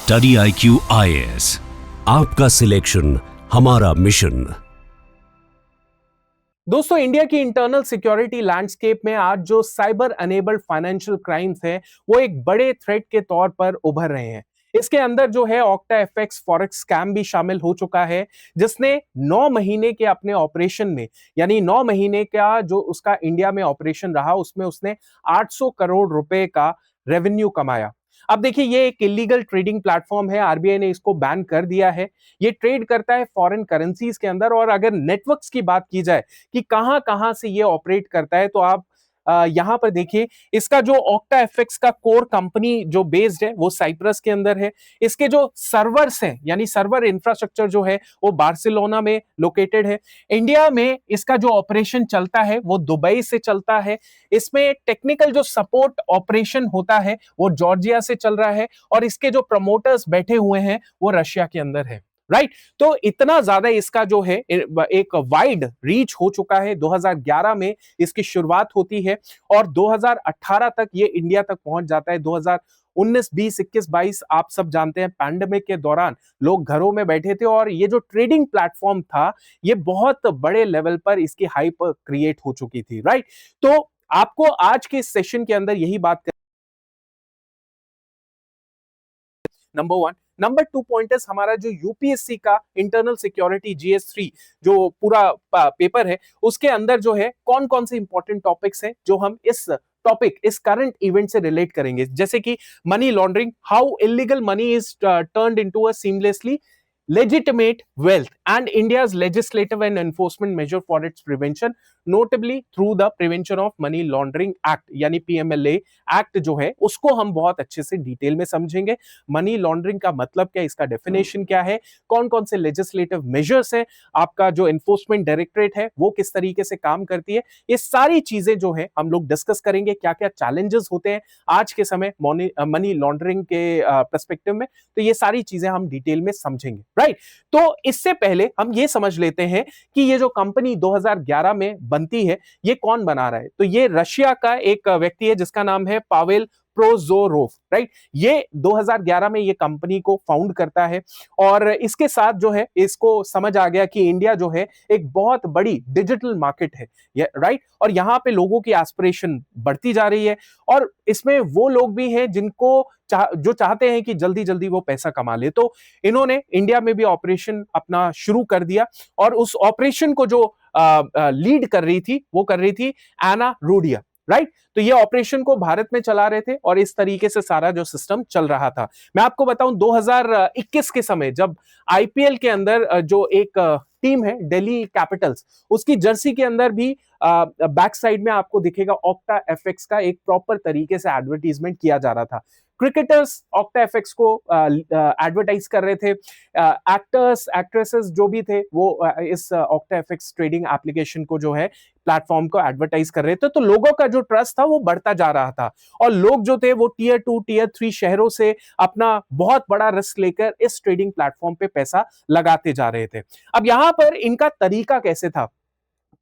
Study IQ IAS, आपका selection हमारा mission. दोस्तों, इंडिया की इंटरनल सिक्योरिटी लैंडस्केप में आज जो साइबर अनेबल्ड फाइनेंशियल क्राइम्स है वो एक बड़े थ्रेट के तौर पर उभर रहे हैं। इसके अंदर जो है ऑक्टा एफएक्स फॉरेक्स स्कैम भी शामिल हो चुका है, जिसने 9 महीने के अपने ऑपरेशन में, यानी 9 महीने का जो उसका इंडिया में ऑपरेशन रहा, उसमें उसने 800 करोड़ रुपए का रेवेन्यू कमाया। अब देखिए, ये एक इलीगल ट्रेडिंग प्लेटफॉर्म है, आरबीआई ने इसको बैन कर दिया है। ये ट्रेड करता है फॉरेन करेंसीज के अंदर, और अगर नेटवर्क्स की बात की जाए कि कहां कहां से ये ऑपरेट करता है, तो आप यहां पर देखिए, इसका जो ऑक्टा एफएक्स का कोर कंपनी जो बेस्ड है वो साइप्रस के अंदर है। इसके जो सर्वर्स हैं, यानी सर्वर इंफ्रास्ट्रक्चर जो है वो बार्सिलोना में लोकेटेड है। इंडिया में इसका जो ऑपरेशन चलता है वो दुबई से चलता है। इसमें टेक्निकल जो सपोर्ट ऑपरेशन होता है वो जॉर्जिया से चल रहा है, और इसके जो प्रमोटर्स बैठे हुए हैं वो रशिया के अंदर है। राइट, तो इतना ज्यादा इसका जो है एक वाइड रीच हो चुका है। 2011 में इसकी शुरुआत होती है और 2018 तक ये इंडिया तक पहुंच जाता है। 2019, 20, 21, 22 आप सब जानते हैं, पैंडेमिक के दौरान लोग घरों में बैठे थे, और ये जो ट्रेडिंग प्लेटफॉर्म था ये बहुत बड़े लेवल पर इसकी हाइप क्रिएट हो चुकी थी। राइट, तो आपको आज के सेशन के अंदर यही बात, नंबर 1। नंबर 2 पॉइंटर्स, हमारा जो यूपीएससी का इंटरनल सिक्योरिटी GS3 जो पूरा पेपर है, उसके अंदर जो है कौन कौन से इंपॉर्टेंट टॉपिक्स हैं जो हम इस करंट इवेंट से रिलेट करेंगे, जैसे कि money laundering, how illegal money is turned into a seamlessly legitimate wealth, and India's legislative and enforcement measure for its prevention, notably through the Prevention of Money Laundering Act यानी PMLA act जो है उसको हम बहुत अच्छे से detail में समझेंगे। मनी लॉन्ड्रिंग का मतलब क्या है, इसका डेफिनेशन क्या है, कौन कौन से लेजिस्लेटिव मेजर्स हैं, आपका जो एनफोर्समेंट डायरेक्टरेट है वो किस तरीके से काम करती है, ये सारी चीजें जो है हम लोग डिस्कस करेंगे। क्या क्या चैलेंजेस होते हैं आज के समय मनी लॉन्ड्रिंग के पर्सपेक्टिव में, तो ये सारी चीजें हम डिटेल में समझेंगे। राइट, तो इससे पहले हम ये समझ लेते हैं कि ये जो कंपनी 2011 में बनती है ये कौन बना रहा है। तो ये रशिया का एक व्यक्ति है जिसका नाम है पावेल प्रोजोरोव। राइट, ये 2011 में ये कंपनी को फाउंड करता है, और इसके साथ जो है इसको समझ आ गया कि इंडिया जो है एक बहुत बड़ी डिजिटल मार्केट है। राइट, और यहाँ पे लोगों की एस्पिरेशन बढ़ती जा रही है, और इसमें वो लोग भी हैं जिनको जो चाहते हैं कि जल्दी जल्दी वो पैसा कमा ले। तो इन्होंने इंडिया में भी ऑपरेशन अपना शुरू कर दिया, और उस ऑपरेशन को जो लीड कर रही थी वो कर रही थी एना रूडिया। राइट, तो ये ऑपरेशन को भारत में चला रहे थे, और इस तरीके से सारा जो सिस्टम चल रहा था। मैं आपको बताऊं, 2021 के समय जब आईपीएल के अंदर जो एक टीम है दिल्ली कैपिटल्स, उसकी जर्सी के अंदर भी बैक साइड में आपको दिखेगा ऑक्टा एफएक्स का एक प्रॉपर तरीके से एडवर्टीजमेंट किया जा रहा था। क्रिकेटर्स ऑक्टा एफएक्स को एडवर्टाइज कर रहे थे, एक्टर्स एक्ट्रेसेस जो भी थे वो इस ऑक्टा एफएक्स ट्रेडिंग एप्लीकेशन को जो है प्लेटफॉर्म को एडवर्टाइज कर रहे थे। तो लोगों का जो ट्रस्ट था वो बढ़ता जा रहा था, और लोग जो थे वो टीयर 2 टीयर 3 शहरों से अपना बहुत बड़ा रिस्क लेकर इस ट्रेडिंग प्लेटफॉर्म पे पैसा लगाते जा रहे थे। अब यहां पर इनका तरीका कैसे था,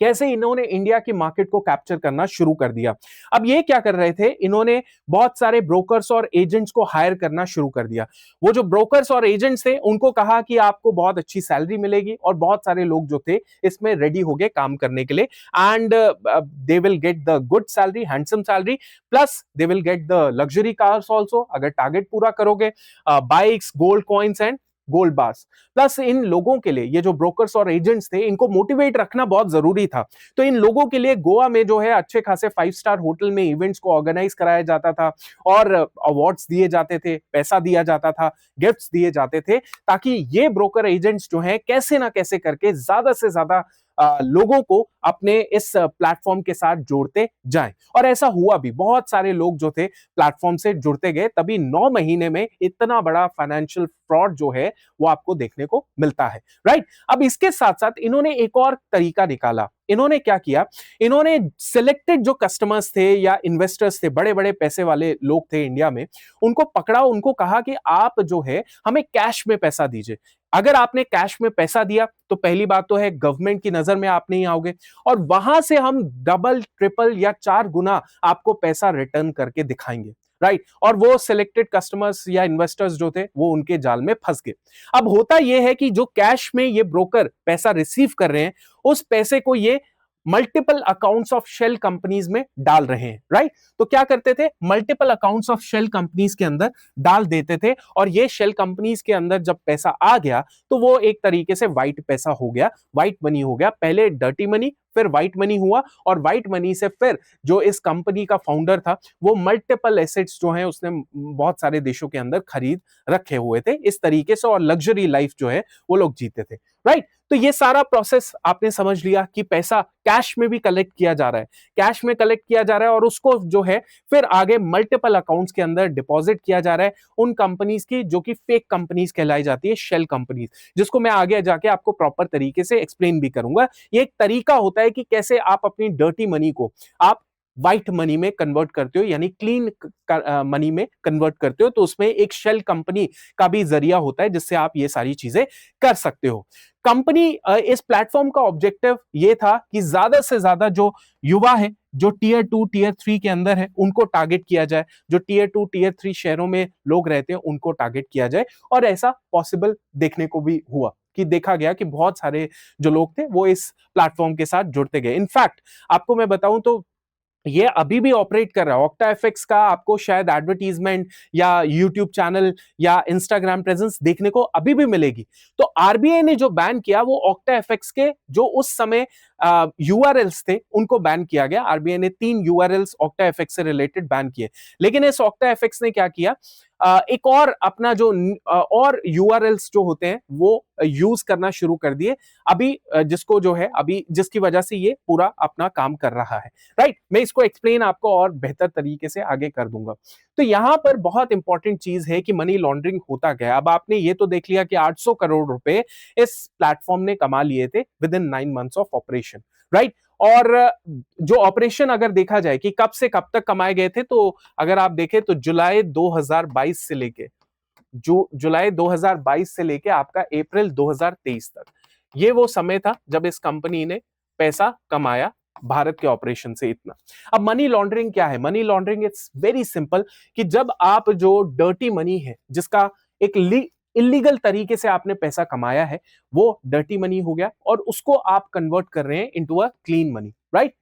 कैसे इन्होंने इंडिया की मार्केट को कैप्चर करना शुरू कर दिया। अब ये क्या कर रहे थे, इन्होंने बहुत सारे ब्रोकर्स और एजेंट्स को हायर करना शुरू कर दिया। वो जो ब्रोकर्स और एजेंट्स थे उनको कहा कि आपको बहुत अच्छी सैलरी मिलेगी, और बहुत सारे लोग जो थे इसमें रेडी हो गए काम करने के लिए, and they will get the good salary, handsome salary, plus they will get the luxury cars also अगर टारगेट पूरा करोगे, bikes, gold coins and gold bars. Plus इन लोगों के लिए, ये जो ब्रोकर्स और एजेंट्स थे, इनको मोटिवेट रखना बहुत जरूरी था। तो इन लोगों के लिए गोवा में जो है अच्छे खासे 5 स्टार होटल में इवेंट्स को ऑर्गेनाइज कराया जाता था, और अवार्ड्स दिए जाते थे, पैसा दिया जाता था, गिफ्ट्स दिए जाते थे, ताकि ये ब्रोकर एजेंट्स जो हैं कैसे ना कैसे करके ज्यादा से ज्यादा लोगों को अपने इस प्लेटफॉर्म के साथ जोड़ते जाएं। और ऐसा हुआ भी, बहुत सारे लोग जो थे प्लेटफॉर्म से जुड़ते गए, तभी 9 महीने में इतना बड़ा फाइनेंशियल फ्रॉड जो है वो आपको देखने को मिलता है। राइट, अब इसके साथ साथ इन्होंने एक और तरीका निकाला। इन्होंने क्या किया, इन्होंने सिलेक्टेड जो कस्टमर्स थे या इन्वेस्टर्स थे, बड़े बड़े पैसे वाले लोग थे इंडिया में, उनको पकड़ा, उनको कहा कि आप जो है हमें कैश में पैसा दीजिए। अगर आपने कैश में पैसा दिया तो पहली बात तो है गवर्नमेंट की नजर में आप नहीं आओगे, और वहां से हम डबल ट्रिपल या 4 गुना आपको पैसा रिटर्न करके दिखाएंगे। राइट, और वो सिलेक्टेड कस्टमर्स या इन्वेस्टर्स जो थे वो उनके जाल में फंस गए। अब होता यह है कि जो कैश में ये ब्रोकर पैसा रिसीव कर रहे हैं, उस पैसे को ये multiple accounts of shell companies में डाल रहे हैं, राइट। तो क्या करते थे, multiple accounts of shell companies के अंदर डाल देते थे, और ये शेल कंपनीज के अंदर जब पैसा आ गया तो वो एक तरीके से व्हाइट पैसा हो गया, व्हाइट मनी हो गया। पहले डर्टी मनी, फिर व्हाइट मनी हुआ, और व्हाइट मनी से फिर जो इस कंपनी का फाउंडर था वो मल्टीपल एसेट्स जो है उसने बहुत सारे देशों के अंदर खरीद रखे हुए थे इस तरीके से, और लग्जरी लाइफ जो है वो लोग जीते थे, राइट। तो ये सारा प्रोसेस आपने समझ लिया कि पैसा कैश में भी कलेक्ट किया जा रहा है, कैश में कलेक्ट किया जा रहा है, और उसको जो है फिर आगे मल्टीपल अकाउंट्स के अंदर डिपॉजिट किया जा रहा है उन कंपनीज की जो कि फेक कंपनीज कहलाई जाती है, शेल कंपनीज, जिसको मैं आगे जाके आपको प्रॉपर तरीके से एक्सप्लेन भी करूंगा। ये एक तरीका होता है कि कैसे आप अपनी डर्टी मनी को आप व्हाइट मनी में कन्वर्ट करते हो, यानी क्लीन मनी में कन्वर्ट करते हो, तो उसमें एक शेल कंपनी का भी जरिया होता है जिससे आप ये सारी चीजें कर सकते हो। कंपनी इस प्लेटफॉर्म का ऑब्जेक्टिव ये था कि ज्यादा से ज्यादा जो युवा है, जो टीयर 2 टीयर 3 के अंदर है, उनको टारगेट किया जाए, जो टीयर 2 टीयर 3 शहरों में लोग रहते हैं उनको टारगेट किया जाए, और ऐसा पॉसिबल देखने को भी हुआ कि देखा गया कि बहुत सारे जो लोग थे वो इस प्लेटफॉर्म के साथ जुड़ते गए। इनफैक्ट आपको मैं बताऊं तो ये अभी भी ऑपरेट कर रहा है। ऑक्टा एफएक्स का आपको शायद एडवर्टीजमेंट या यूट्यूब चैनल या इंस्टाग्राम प्रेजेंस देखने को अभी भी मिलेगी। तो आरबीआई ने जो बैन किया वो ऑक्टा एफएक्स के जो उस समय यूआरएल्स थे उनको बैन किया गया। आरबीआई ने 3 यूआरएल्स ऑक्टा एफएक्स से रिलेटेड बैन किए, लेकिन इस ऑक्टा एफएक्स ने क्या किया, एक और अपना जो और यूआरएल्स जो होते हैं वो यूज करना शुरू कर दिए अभी, जिसको जो है अभी जिसकी वजह से ये पूरा अपना काम कर रहा है, राइट। मैं इसको एक्सप्लेन आपको और बेहतर तरीके से आगे कर दूंगा। तो यहां पर बहुत इंपॉर्टेंट चीज है कि मनी लॉन्ड्रिंग होता गया। अब आपने ये तो देख लिया कि 800 करोड़ रुपए इस प्लेटफॉर्म ने कमा लिए थे with in 9 months of operation, right. और जो ऑपरेशन अगर देखा जाए कि कब से कब तक कमाए गए थे, तो अगर आप देखें तो जुलाई 2022 से लेके जुलाई 2022 से लेके आपका अप्रैल 2023 तक, ये वो समय था जब इस कंपनी ने पैसा कमाया भारत के ऑपरेशन से इतना। अब मनी लॉन्ड्रिंग क्या है? Money laundering it's very simple कि जब आप जो डर्टी मनी है, जिसका एक इलीगल तरीके से आपने पैसा कमाया है, वो डर्टी मनी हो गया, और उसको आप कन्वर्ट कर रहे हैं into a clean money, right.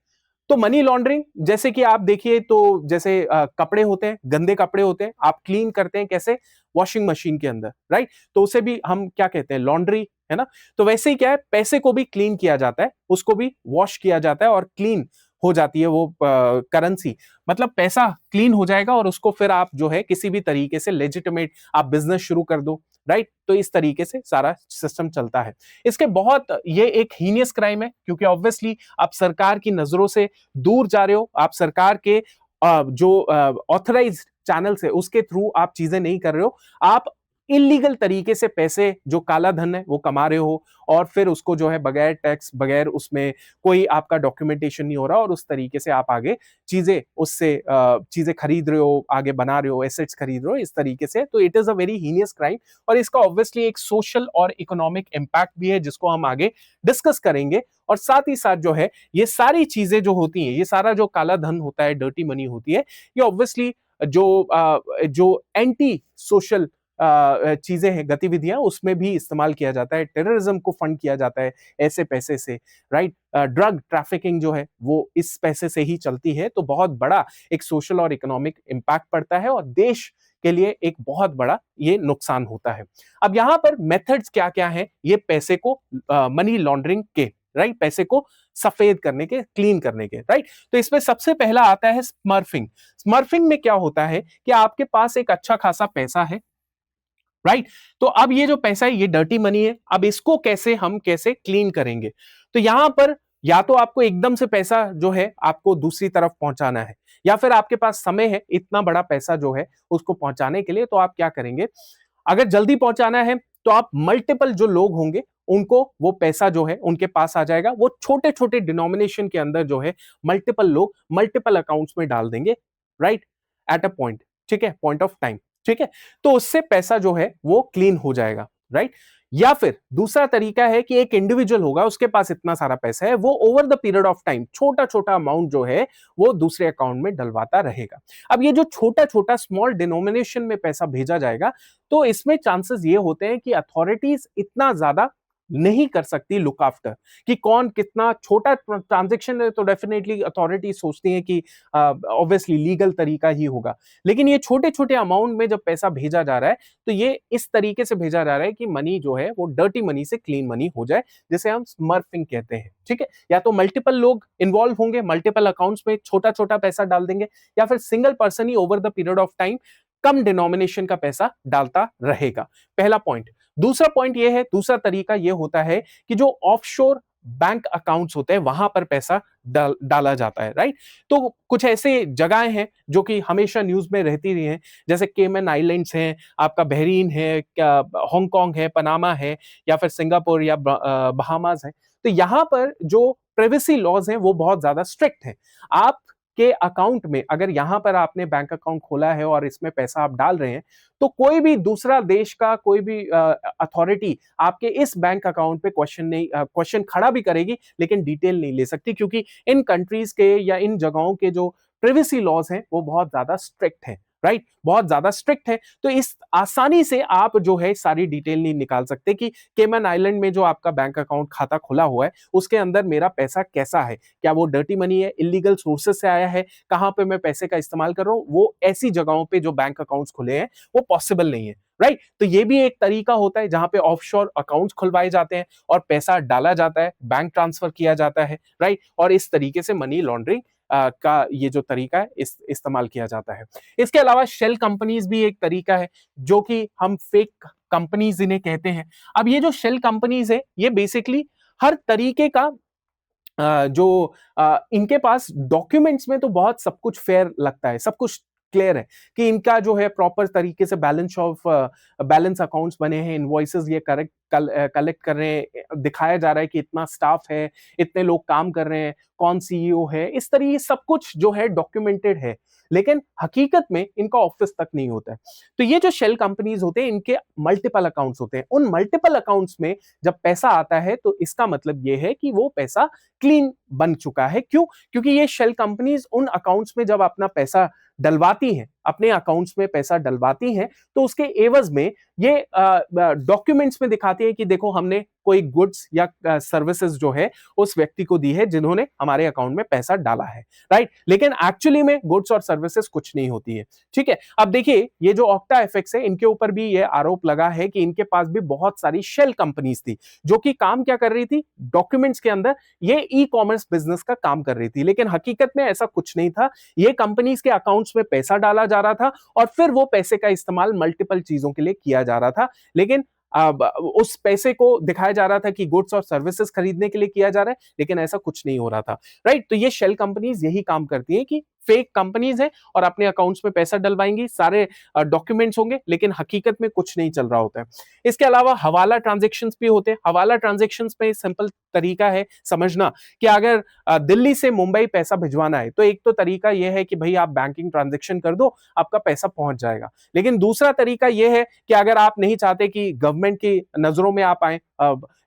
तो मनी लॉन्ड्रिंग जैसे कि आप देखिए तो जैसे कपड़े होते हैं, गंदे कपड़े होते हैं, आप क्लीन करते हैं कैसे? वॉशिंग मशीन के अंदर, राइट। तो उसे भी हम क्या कहते हैं? लॉन्ड्री, है ना। तो वैसे ही क्या है, पैसे को भी क्लीन किया जाता है, उसको भी वॉश किया जाता है और क्लीन हो जाती है वो करेंसी, मतलब पैसा क्लीन हो जाएगा, और उसको फिर आप जो है किसी भी तरीके से लेजिटिमेट आप बिजनेस शुरू कर दो, राइट। तो इस तरीके से सारा सिस्टम चलता है। इसके बहुत ये एक हीनियस क्राइम है, क्योंकि ऑब्वियसली आप सरकार की नजरों से दूर जा रहे हो, आप सरकार के जो ऑथराइज्ड चैनल है उसके थ्रू आप चीजें नहीं कर रहे हो, आप इलीगल तरीके से पैसे जो काला धन है वो कमा रहे हो, और फिर उसको जो है बगैर टैक्स, बगैर उसमें कोई आपका डॉक्यूमेंटेशन नहीं हो रहा, और उस तरीके से आप आगे चीजें उससे चीजें खरीद रहे हो, आगे बना रहे हो, एसेट्स खरीद रहे हो इस तरीके से। तो it is a very heinous crime, और इसका ऑब्वियसली एक सोशल और इकोनॉमिक इंपैक्ट भी है जिसको हम आगे डिस्कस करेंगे। और साथ ही साथ जो है ये सारी चीजें जो होती हैं, ये सारा जो काला धन होता है, डर्टी मनी होती है, ये ऑब्वियसली जो एंटी सोशल चीजें हैं, गतिविधियां, उसमें भी इस्तेमाल किया जाता है। टेररिज्म को फंड किया जाता है ऐसे पैसे से, राइट। ड्रग ट्रैफिकिंग जो है वो इस पैसे से ही चलती है। तो बहुत बड़ा एक सोशल और इकोनॉमिक इंपैक्ट पड़ता है, और देश के लिए एक बहुत बड़ा ये नुकसान होता है। अब यहां पर मेथड्स क्या क्या हैं ये पैसे को मनी लॉन्ड्रिंग के, राइट, पैसे को सफेद करने के, क्लीन करने के, राइट। तो इसमें सबसे पहला आता है स्मर्फिंग। स्मर्फिंग में क्या होता है कि आपके पास एक अच्छा खासा पैसा है, राइट। तो अब ये जो पैसा है ये डर्टी मनी है, अब इसको कैसे क्लीन करेंगे? तो यहां पर या तो आपको एकदम से पैसा जो है आपको दूसरी तरफ पहुंचाना है, या फिर आपके पास समय है इतना बड़ा पैसा जो है उसको पहुंचाने के लिए। तो आप क्या करेंगे, अगर जल्दी पहुंचाना है तो आप मल्टीपल जो लोग होंगे उनको वो पैसा जो है उनके पास आ जाएगा, वो छोटे छोटे डिनोमिनेशन के अंदर जो है मल्टीपल लोग मल्टीपल अकाउंट्स में डाल देंगे, राइट, एट अ पॉइंट, ठीक है, पॉइंट ऑफ टाइम, ठीक है। तो उससे पैसा जो है वो क्लीन हो जाएगा, राइट। या फिर दूसरा तरीका है कि एक इंडिविजुअल होगा, उसके पास इतना सारा पैसा है, वो over the period of time छोटा छोटा अमाउंट जो है वो दूसरे अकाउंट में डलवाता रहेगा। अब ये जो छोटा छोटा स्मॉल डिनोमिनेशन में पैसा भेजा जाएगा, तो इसमें चांसेस ये होते हैं कि अथॉरिटीज इतना ज्यादा नहीं कर सकती लुक आफ्टर कि कौन कितना छोटा ट्रांजेक्शन है, तो डेफिनेटली अथॉरिटी सोचती है कि ऑब्वियसली लीगल तरीका ही होगा। लेकिन ये छोटे छोटे अमाउंट में जब पैसा भेजा जा रहा है, तो ये इस तरीके से भेजा जा रहा है कि मनी जो है वो डर्टी मनी से क्लीन मनी हो जाए, जिसे हम स्मर्फिंग कहते हैं। ठीक है, या तो मल्टीपल लोग इन्वॉल्व होंगे, मल्टीपल अकाउंट्स में छोटा छोटा पैसा डाल देंगे, या फिर single person he over the period of time come denomination का पैसा डालता रहेगा। पहला पॉइंट। दूसरा पॉइंट ये है, दूसरा तरीका ये होता है कि जो ऑफशोर बैंक अकाउंट्स होते हैं वहां पर पैसा डाला जाता है, राइट। तो कुछ ऐसे जगहें हैं जो कि हमेशा न्यूज में रहती रही हैं, जैसे केमन आइलैंड्स हैं, आपका बहरीन है, क्या हांगकांग है, पनामा है, या फिर सिंगापुर या बहामास है। तो यहां पर जो प्राइवेसी लॉज हैं वो बहुत ज्यादा स्ट्रिक्ट हैं। आप के अकाउंट में अगर यहां पर आपने बैंक अकाउंट खोला है और इसमें पैसा आप डाल रहे हैं, तो कोई भी दूसरा देश का कोई भी अथॉरिटी आपके इस बैंक अकाउंट पे क्वेश्चन खड़ा भी करेगी, लेकिन डिटेल नहीं ले सकती, क्योंकि इन कंट्रीज के या इन जगहों के जो प्राइवेसी लॉज हैं वो बहुत ज्यादा स्ट्रिक्ट हैं, राइट, बहुत ज्यादा स्ट्रिक्ट है। तो इस आसानी से आप जो है सारी डिटेल नहीं निकाल सकते कि केमन आइलैंड में जो आपका बैंक अकाउंट खाता खुला हुआ है उसके अंदर मेरा पैसा कैसा है, क्या वो डर्टी मनी है, इलीगल सोर्सेस से आया है, कहां पे मैं पैसे का इस्तेमाल कर रहा हूं, वो ऐसी जगहों पे जो बैंक अकाउंट्स खुले हैं वो पॉसिबल नहीं है, राइट। तो ये भी एक तरीका होता है जहां पे ऑफशोर अकाउंट्स खुलवाए जाते हैं और पैसा डाला जाता है, बैंक ट्रांसफर किया जाता है, राइट, और इस तरीके से मनी लॉन्ड्रिंग का ये जो तरीका है इस्तेमाल किया जाता है। इसके अलावा शेल कंपनीज भी एक तरीका है, जो कि हम फेक कंपनीज इन्हें कहते हैं। अब ये जो शेल कंपनीज है ये बेसिकली हर तरीके का जो इनके पास डॉक्यूमेंट्स में तो बहुत सब कुछ फेयर लगता है, सब कुछ क्लियर है कि इनका जो है प्रॉपर तरीके से बैलेंस अकाउंट्स बने हैं, इनवॉइसेस ये कलेक्ट कर रहे हैं, दिखाया जा रहा है कि इतना स्टाफ है, इतने लोग काम कर रहे हैं, कौन सीईओ है, इस तरह ये सब कुछ जो है डॉक्यूमेंटेड है। लेकिन हकीकत में इनका ऑफिस तक नहीं होता है। तो ये जो शेल कंपनीज होते हैं इनके मल्टीपल अकाउंट्स होते हैं। उन मल्टीपल अकाउंट्स में जब पैसा आता है तो इसका मतलब ये है कि वो पैसा क्लीन बन चुका है। क्यों? क्योंकि ये शेल कंपनीज उन अकाउंट्स में जब अपना पैसा डलवाती हैं, अपने अकाउंट्स में पैसा डलवाती हैं, तो उसके एवज में ये डॉक्यूमेंट्स में दिखाती है कि देखो हमने कोई गुड्स या सर्विसेज जो है उस व्यक्ति को दी है जिन्होंने हमारे अकाउंट में पैसा डाला है, राइट। लेकिन एक्चुअली में गुड्स और सर्विसेज कुछ नहीं होती है। ठीक है, अब देखिए ये जो ऑक्टा एफएक्स है इनके ऊपर भी ये आरोप लगा है कि इनके पास भी बहुत सारी शेल कंपनीज थी जो कि काम क्या कर रही थी, डॉक्यूमेंट्स के अंदर ये ई कॉमर्स बिजनेस का काम कर रही थी। लेकिन हकीकत में ऐसा कुछ नहीं था। ये कंपनीज के अकाउंट्स में पैसा डाला जा रहा था और फिर वो पैसे का इस्तेमाल मल्टीपल चीजों के लिए किया जा रहा था। लेकिन उस पैसे को दिखाया जा रहा था कि गुड्स और सर्विसेज खरीदने के लिए किया जा रहा है, लेकिन ऐसा कुछ नहीं हो रहा था, राइट। तो ये शेल कंपनीज यही काम करती हैं कि फेक कंपनीज है और अपने अकाउंट्स में पैसा डलवाएंगी, सारे डॉक्यूमेंट्स होंगे, लेकिन हकीकत में कुछ नहीं चल रहा होता है। इसके अलावा हवाला ट्रांजैक्शंस भी होते हैं। हवाला ट्रांजैक्शंस में सिंपल तरीका है समझना कि अगर दिल्ली से मुंबई पैसा भिजवाना है तो एक तो तरीका यह है कि भाई आप बैंकिंग ट्रांजैक्शन कर दो, आपका पैसा पहुंच जाएगा। लेकिन दूसरा तरीका यह है कि अगर आप नहीं चाहते कि गवर्नमेंट की नजरों में आप आए,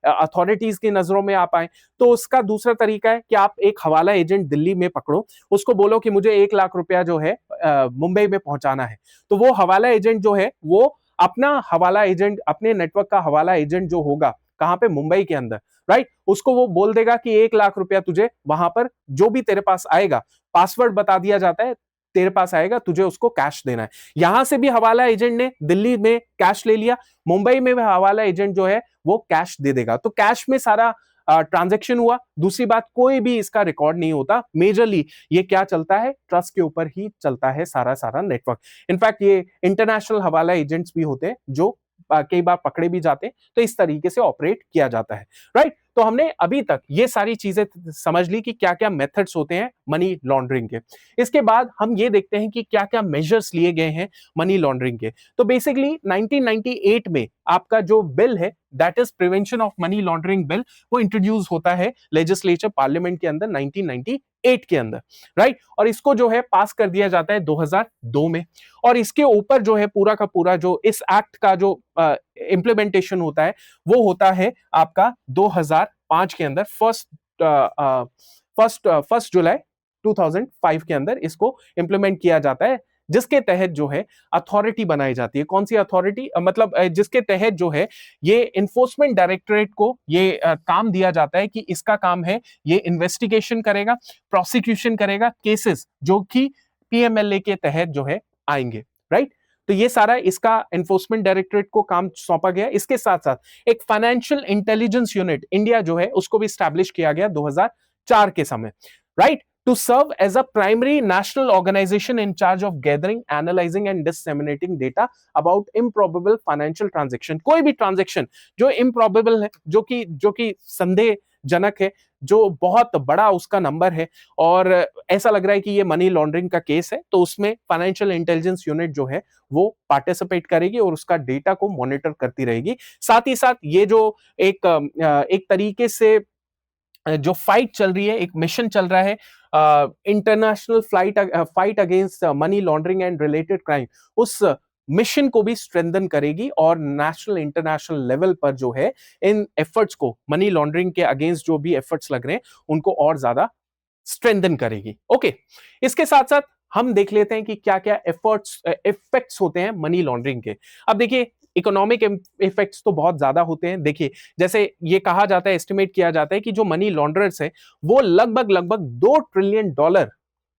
अथॉरिटीज की नजरों में आप आए, तो उसका दूसरा तरीका है कि आप एक हवाला एजेंट दिल्ली में पकड़ो, उसको बोलो कि मुझे 1 लाख रुपया जो है मुंबई में पहुंचाना है। तो वो हवाला एजेंट जो है वो अपना हवाला एजेंट, अपने नेटवर्क का हवाला एजेंट जो होगा कहां पे, मुंबई के अंदर, राइट, उसको वो बोल देगा कि 1 लाख रुपया तुझे वहां पर जो भी तेरे पास आएगा, पासवर्ड बता दिया जाता है, तेरे पास आएगा, तुझे उसको कैश देना है। यहां से भी हवाला एजेंट ने दिल्ली में कैश ले लिया, मुंबई में भी हवाला एजेंट जो है वो कैश दे देगा। तो कैश में सारा ट्रांजैक्शन हुआ। दूसरी बात, कोई भी इसका रिकॉर्ड नहीं होता। मेजरली ये क्या चलता है, ट्रस्ट के ऊपर ही चलता है सारा सारा नेटवर्क। इनफैक्ट ये इंटरनेशनल हवाला एजेंट्स भी होते हैं जो कई बार पकड़े भी जाते हैं। तो इस तरीके से ऑपरेट किया जाता है, राइट। तो हमने अभी तक ये सारी चीजें समझ ली कि क्या क्या मेथड्स होते हैं मनी लॉन्ड्रिंग के। इसके बाद हम ये देखते हैं कि क्या क्या मेजर्स लिए गए हैं मनी लॉन्ड्रिंग के। तो बेसिकली 1998 में आपका जो बिल है, that is prevention of money laundering bill, वो इंट्रोड्यूस होता है लेजिस्लेचर पार्लियामेंट के अंदर 1998 2008 के अंदर, राइट। और इसको जो है पास कर दिया जाता है 2002 में, और इसके ऊपर जो है पूरा का पूरा जो इस एक्ट का जो इम्प्लीमेंटेशन होता है वो होता है आपका 2005 के अंदर, फर्स्ट जुलाई 2005 के अंदर इसको इंप्लीमेंट किया जाता है, जिसके तहत जो है अथॉरिटी बनाई जाती है। कौन सी अथॉरिटी? मतलब जिसके तहत जो है ये इन्फोर्समेंट डायरेक्टरेट को ये काम दिया जाता है कि इसका काम है ये इन्वेस्टिगेशन करेगा, प्रोसिक्यूशन करेगा केसेस जो कि पीएमएलए के तहत जो है आएंगे, राइट। तो ये सारा इसका एनफोर्समेंट डायरेक्टरेट को काम सौंपा गया। इसके साथ साथ एक फाइनेंशियल इंटेलिजेंस यूनिट इंडिया जो है उसको भी स्टैब्लिश किया गया 2004 के समय, right, to serve as a primary national organization in charge of gathering, analyzing and disseminating data about improbable financial transaction। कोई भी ट्रांजेक्शन जो improbable है, जो कि संदेहजनक है, जो बहुत बड़ा उसका नंबर है और ऐसा लग रहा है कि ये मनी लॉन्ड्रिंग का केस है, तो उसमें फाइनेंशियल इंटेलिजेंस यूनिट जो है वो पार्टिसिपेट करेगी और उसका डेटा को मॉनिटर करती रहेगी। साथ ही साथ ये जो एक तरीके से जो फाइट चल रही है, एक मिशन चल रहा है international fight against money laundering and related crime, उस मिशन को भी स्ट्रेंथन करेगी और नेशनल इंटरनेशनल लेवल पर जो है इन एफर्ट्स को, मनी लॉन्ड्रिंग के अगेंस्ट जो भी एफर्ट्स लग रहे हैं उनको और ज्यादा स्ट्रेंथन करेगी। ओके, इसके साथ साथ हम देख लेते हैं कि क्या क्या इफेक्ट्स होते हैं मनी लॉन्ड्रिंग के। अब देखिए इकोनॉमिक इफेक्ट्स तो बहुत ज्यादा होते हैं। देखिए जैसे ये कहा जाता है, एस्टिमेट किया जाता है कि जो मनी लॉन्ड्रर्स है वो लगभग 2 ट्रिलियन डॉलर,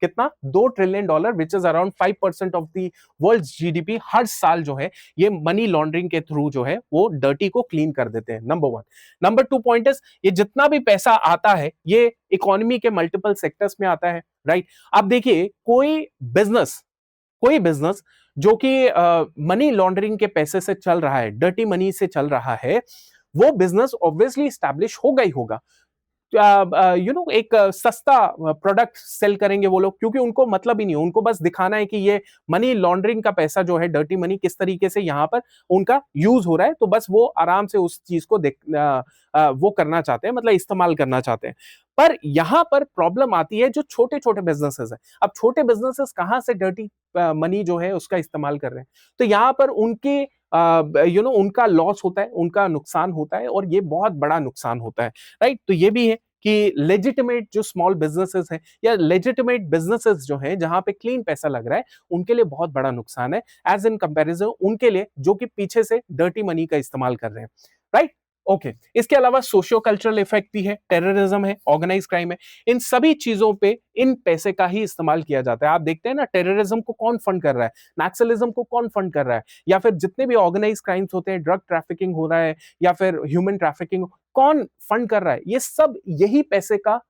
कितना, 2 trillion dollar, which is around 5% of the world GDP, हर साल जो है ये मनी लॉन्ड्रिंग के थ्रू जो है वो डर्टी को क्लीन कर देते हैं। नंबर 1। नंबर 2 पॉइंट इज, ये जितना भी पैसा आता है ये इकोनॉमी के मल्टीपल सेक्टर्स में आता है, राइट। अब देखिए कोई बिजनेस जो कि मनी लॉन्ड्रिंग के पैसे से चल रहा है, डर्टी मनी से चल रहा है, वो बिजनेस ऑब्वियसली स्टैब्लिश होगा ही होगा। एक सस्ता प्रोडक्ट सेल करेंगे वो लोग, क्योंकि उनको मतलब ही नहीं, उनको बस दिखाना है कि ये मनी लॉन्ड्रिंग का पैसा जो है, डर्टी मनी किस तरीके से यहाँ पर उनका यूज हो रहा है, तो बस वो आराम से उस चीज को वो करना चाहते हैं, मतलब इस्तेमाल करना चाहते हैं। पर यहां पर प्रॉब्लम आती है जो छोटे छोटे बिजनेसेस है। अब छोटे बिजनेसेस कहां से डर्टी मनी जो है उसका इस्तेमाल कर रहे हैं, तो यहां पर उनके उनका लॉस होता है, उनका नुकसान होता है, और ये बहुत बड़ा नुकसान होता है, राइट। तो ये भी है कि लेजिटिमेट जो स्मॉल बिजनेसेस हैं या लेजिटिमेट बिजनेसेस जो हैं जहां पे क्लीन पैसा लग रहा है, उनके लिए बहुत बड़ा नुकसान है एज इन कंपैरिजन उनके लिए जो कि पीछे से डर्टी मनी का इस्तेमाल कर रहे हैं, राइट। ओके, इसके अलावा सोशियो कल्चरल इफेक्ट भी है, टेररिज्म है, ऑर्गेनाइज क्राइम है, इन सभी चीजों पे इन पैसे का ही इस्तेमाल किया जाता है। आप देखते हैं ना, टेररिज्म को कौन फंड कर रहा है, नक्सलिज्म को कौन फंड कर रहा है, या फिर जितने भी ऑर्गेनाइज क्राइम्स होते हैं, ड्रग ट्रैफिकिंग हो रहा है या फिर ह्यूमन ट्रैफिकिंग, कौन फंड कर रहा है? ये सब यही पैसे का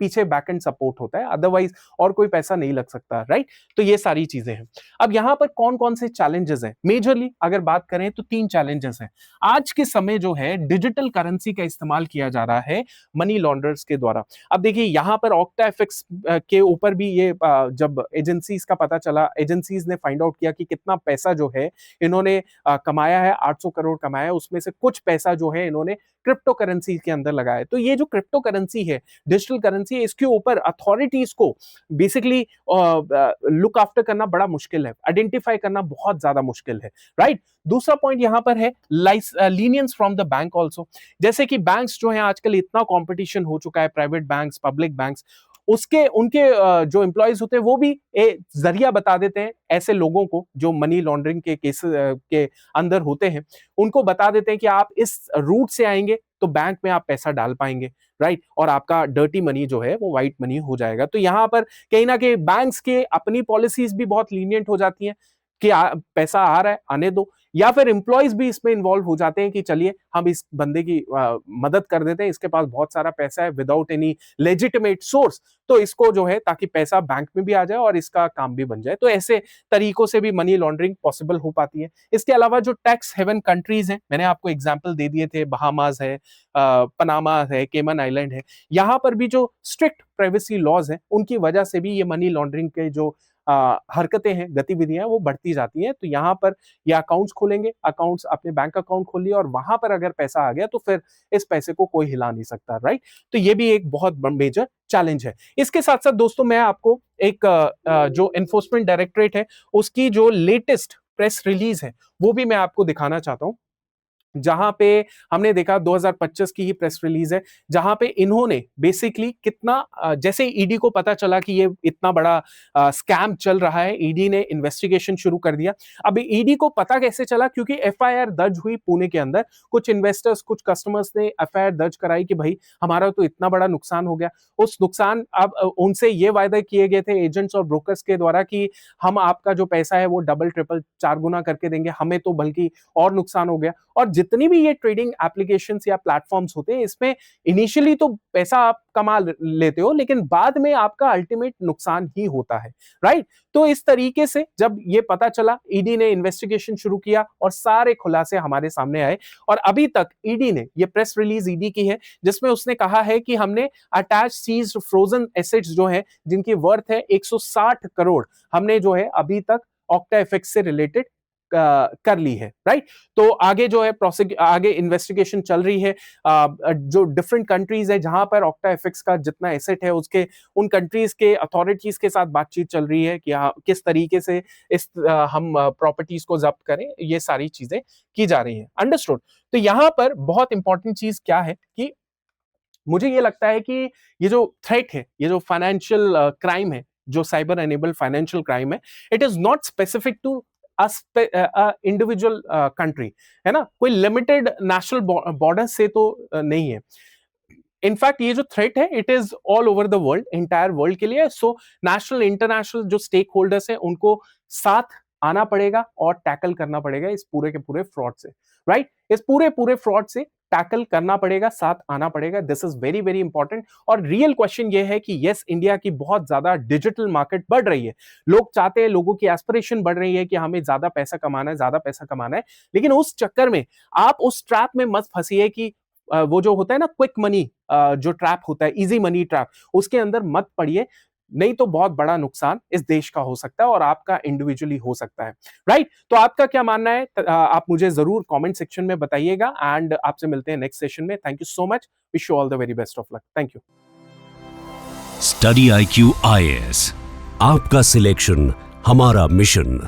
पीछे बैकएंड सपोर्ट होता है, अदरवाइज और कोई पैसा नहीं लग सकता, राइट। तो ये सारी चीजें हैं। अब यहां पर कौन कौन से चैलेंजेस हैं? मेजरली अगर बात करें तो 3 चैलेंजेस हैं। आज के समय जो है डिजिटल करेंसी का इस्तेमाल किया जा रहा है मनी लॉन्ड्रर्स के द्वारा। अब देखिए यहां पर ऑक्टा एफएक्स के ऊपर भी ये जब एजेंसीज का पता चला, एजेंसीज ने फाइंड आउट किया कि कितना पैसा जो है इन्होंने कमाया है, 800 करोड़ कमाया है, उसमें से कुछ पैसा जो है इन्होंने क्रिप्टो करेंसी के अंदर लगाया है। तो ये जो क्रिप्टो करेंसी है, डिजिटल करेंसी है, इसके ऊपर अथॉरिटीज को बेसिकली लुक आफ्टर करना बड़ा मुश्किल है, आइडेंटिफाई करना बहुत ज्यादा मुश्किल है, राइट। दूसरा पॉइंट यहां पर है lenience from the bank also. जैसे कि बैंक्स जो है आजकल इतना कंपटीशन हो चुका है, प्राइवेट बैंक्स, पब्लिक बैंक्स, उनके जो एम्प्लॉयज होते हैं वो भी जरिया बता देते हैं ऐसे लोगों को जो मनी लॉन्ड्रिंग के केस के अंदर होते हैं, उनको बता देते हैं कि आप इस रूट से आएंगे तो बैंक में आप पैसा डाल पाएंगे, राइट, और आपका डर्टी मनी जो है वो व्हाइट मनी हो जाएगा। तो यहां पर कहीं ना कहीं बैंक्स के अपनी पॉलिसीज भी बहुत लीनियंट हो जाती हैं कि पैसा आ रहा है आने दो, या फिर एम्प्लॉयज भी इसमें इन्वॉल्व हो जाते हैं कि चलिए हम इस बंदे की मदद कर देते हैं, इसके पास बहुत सारा पैसा है विदाउट एनी लेजिटिमेट सोर्स, तो इसको जो है ताकि पैसा बैंक में भी आ जाए और इसका काम भी बन जाए। तो ऐसे तरीकों से भी मनी लॉन्ड्रिंग पॉसिबल हो पाती है। इसके अलावा जो टैक्स हेवन कंट्रीज हैं, मैंने आपको एग्जांपल दे दिए थे, बहामास है, पनामा है, केमन आइलैंड है, यहाँ पर भी जो स्ट्रिक्ट प्राइवेसी लॉज हैं उनकी वजह से भी ये मनी लॉन्ड्रिंग के जो हरकतें हैं, गतिविधियां वो बढ़ती जाती हैं। तो यहाँ पर ये अकाउंट्स खोलेंगे, अकाउंट्स अपने बैंक अकाउंट खोलिए और वहां पर अगर पैसा आ गया तो फिर इस पैसे को कोई हिला नहीं सकता, राइट। तो ये भी एक बहुत मेजर चैलेंज है। इसके साथ साथ दोस्तों मैं आपको एक जो एनफोर्समेंट डायरेक्टरेट है उसकी जो लेटेस्ट प्रेस रिलीज है वो भी मैं आपको दिखाना चाहता हूं, जहां पे हमने देखा 2025 की ही प्रेस रिलीज है, जहां पे इन्होंने बेसिकली कितना जैसे ईडी को पता चला कि ये इतना बड़ा स्कैम चल रहा है, ईडी ने इन्वेस्टिगेशन शुरू कर दिया। अब ईडी को पता कैसे चला? क्योंकि एफआईआर दर्ज हुई पुणे के अंदर, कुछ इन्वेस्टर्स, कुछ कस्टमर्स ने एफआईआर दर्ज कराई कि भाई हमारा तो इतना बड़ा नुकसान हो गया। उस नुकसान, अब उनसे ये वायदे किए गए थे एजेंट्स और ब्रोकर्स के द्वारा कि हम आपका जो पैसा है वो डबल ट्रिपल 4 गुना करके देंगे, हमें तो बल्कि और नुकसान हो गया। और जितनी भी ये ट्रेडिंग एप्लीकेशंस या प्लेटफॉर्म्स होते हैं इसमें इनिशियली तो पैसा आप कमा लेते हो, लेकिन बाद में आपका अल्टीमेट नुकसान ही होता है, राइट। तो इस तरीके से जब ये पता चला, ईडी ने इन्वेस्टिगेशन शुरू किया और सारे खुलासे हमारे सामने आए। और अभी तक ईडी ने, ये प्रेस रिलीज ईडी की है जिसमें उसने कहा है कि हमने अटैच सीज्ड फ्रोजन एसेट्स जो है जिनकी वर्थ है 160 करोड़, हमने जो है अभी तक ऑक्टाएफएक्स से रिलेटेड कर ली है, राइट। तो आगे जो है आगे इन्वेस्टिगेशन चल रही है। जो डिफरेंट कंट्रीज है जहां पर ऑक्टाएफएक्स का जितना एसेट है उसके, उन कंट्रीज के अथॉरिटीज के साथ बातचीत चल रही है कि किस तरीके से इस हम प्रॉपर्टीज को जब्त करें, ये सारी चीजें की जा रही हैं, अंडरस्टूड। तो यहां पर बहुत इंपॉर्टेंट चीज क्या है कि मुझे ये लगता है कि ये जो थ्रेट है, ये जो फाइनेंशियल क्राइम है, जो साइबर एनेबल्ड फाइनेंशियल क्राइम है, it is not specific to individual country, है ना, कोई लिमिटेड नेशनल बॉर्डर से तो नहीं है। इनफैक्ट ये जो थ्रेट है it is all over the world, entire world के लिए। सो नेशनल इंटरनेशनल जो स्टेक होल्डर्स हैं उनको साथ आना पड़ेगा और टैकल करना पड़ेगा इस पूरे के पूरे फ्रॉड से, राइट। इस पूरे फ्रॉड से टैकल करना पड़ेगा, साथ आना पड़ेगा। This is very very important. और रियल क्वेश्चन ये है कि यस, इंडिया की बहुत ज्यादा डिजिटल मार्केट बढ़ रही है, लोग चाहते हैं, लोगों की एस्पिरेशन बढ़ रही है कि हमें ज्यादा पैसा कमाना है, ज्यादा पैसा कमाना है। लेकिन उस चक्कर में आप उस ट्रैप में मत फंसिए कि वो जो होता है ना क्विक मनी, जो ट्रैप होता है, इजी मनी ट्रैप, उसके अंदर मत पड़िए, नहीं तो बहुत बड़ा नुकसान इस देश का हो सकता है और आपका इंडिविजुअली हो सकता है, राइट। तो आपका क्या मानना है, आप मुझे जरूर कमेंट सेक्शन में बताइएगा। एंड आपसे मिलते हैं नेक्स्ट सेशन में। Thank you so much, wish you all the very best of luck. Thank you. Study IQ IAS, आपका सिलेक्शन हमारा मिशन।